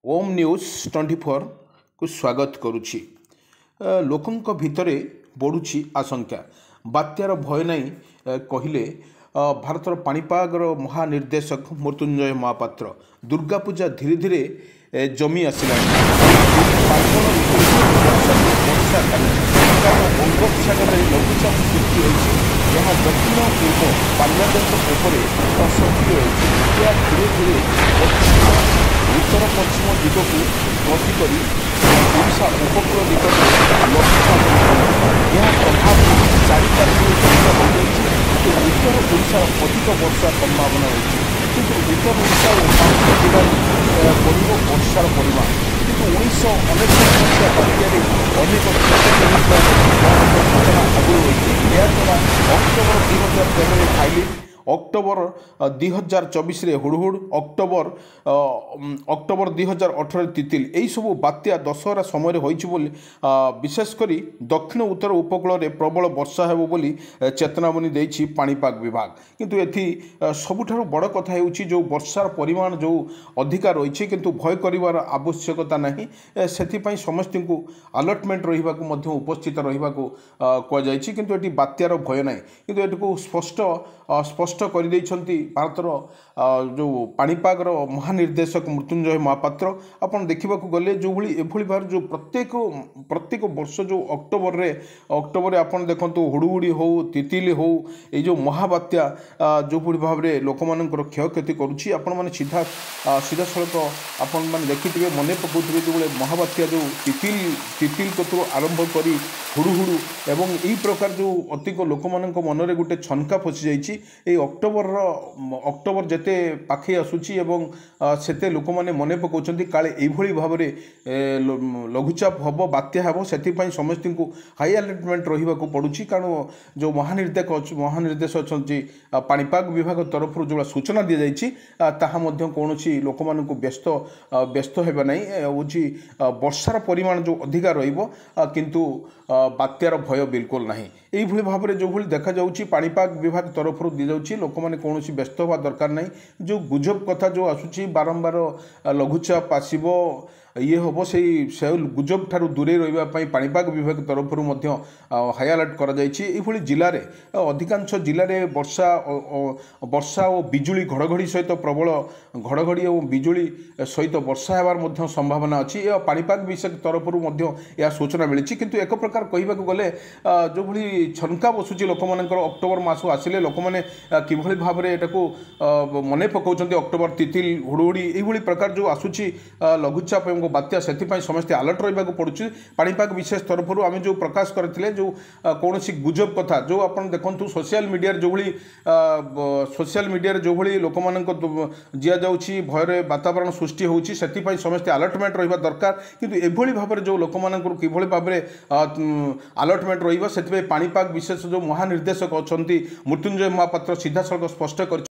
ओम news 24 को स्वागत करुछि। लोकंक भितरे बढ़ुछि आशंका बात्यार भय नहीं कहले भारतर पाणीपागर महानिर्देशक मृत्युंजय महापात्र। दुर्गा पूजा धीरे धीरे जमी आसला बंगोपसागर लघुचाप सृष्टि होती दक्षिण पूर्व बांग्लादेश सक्रिय धीरे धीरे उत्तर पश्चिम दिग को गति कर ओडिशा उपकूल निकट लघुचाप यह प्रभाव 4-5 दिन उत्तर ओडिशार अधिक वर्षा संभावना रही किंतु उत्तर ओडिशा और बाकी जिले बढ़ वर्षार परिमाण किंतु 1999 बात्यारे अनेक सूचना आगु रही याद्वारा अक्टोबर 2013 फाइलिंग अक्टोबर 2024 हुड़हुड़ अक्टोबर 2018 तितिल यही सब बात्या दशहरा समय होली विशेषकर दक्षिण उत्तर उपकूल में प्रबल वर्षा हेबो बोली चेतावनी देछि पाणीपाग विभाग। किंतु एथि सबुठारु बड़ कथा हेउछि जो वर्षार परिमाण जो अधिका रही किंतु भय करिवार आवश्यकता नहीं सेथिपई समस्त को अलर्टमेंट रहिबाकु मध्य उपस्थित रहिबाकु कह जायछि किंतु एटी बात्यार भय नहीं किंतु एटको स्पष्ट कर भारतर जो पाणीपागर महानिर्देशक मृत्युंजय महापात्र आपन देखा गले जो एभली भाव जो प्रत्येक वर्ष जो अक्टोबर आपन देखो हुड़ुहुड़ी हो तितिल हो ये जो महाबात्या जो भाव में लोक मान क्षयक्षति करुच्ची आपण मैंने सीधा सड़क आपण मैंने देखिए मन पकाउे जो महाबात्या जो तितिल कतु आरंभ कर हुड़ुहुड़ू एवं यही प्रकार जो अधिक लोक मान मनरे गोटे छनका फसी जाइए अक्टोबर जिते पाखे आसूची एवं सेते लोक मैंने मन पकाउछन्ति काले एभली भाव में लघुचाप हम बात्या हम से समस्त को हाई अलर्टमेंट रहा पड़ुछि कारण जो महानिर्देश अच्छा पाणीपाग विभाग तरफ जो सूचना दी जाइछि ताहा मध्य कौनसी लोक मान व्यस्त हेबा नहीं होछि वर्षार परिमाण जो अधिका रहिबो किंतु बात्यार भय बिल्कुल नहीं यही भाव में जो भली देखा जाउछि पाणीपाग विभाग तरफ दी जाउछि लोक मैंने कौन व्यस्त हवा दरकार नहीं जो गुजब कथा जो आसूची बारंबार लघुचाप आसब ये हम से गुजब ठारू दूरे रही पाणीपाग विभाग तरफ हाई अलर्ट कर जिले में अधिकांश जिले में वर्षा और बिजुली घड़घड़ी सहित प्रबल घड़घड़ी और बिजुली सहित वर्षा होवार संभावना अच्छी पाणीपाग विभाग तरफ यह सूचना मिली किंतु एक प्रकार कहवाक गले जो भली छनका बसुची लोक मान अक्टोबर मास आसिले लोक मैंने किभली भाव में यहाँ मन पकाउछन्ति अक्टोबर तितिल हुड़हुड़ी यही प्रकार जो आसूची लघुचाप बात्या से समस्ते अलर्ट रहा पड़ुछि पाणीपाग विशेष तरफ आम जो प्रकाश करते जो कौन गुजब कथा जो आप देखु सोशल मीडिया जो भली लोक मान दिया जाउछि भय वातावरण सृष्टि होउछि सेति समस्ते अलर्टमेंट रहा दरकार किंतु एभली भाव जो लोक मान किभली भाव में अलर्टमेंट रही पाणीपाग विशेष जो महानिर्देशक अच्छा मृत्युंजय महापात्र सीधा सड़क स्पष्ट कर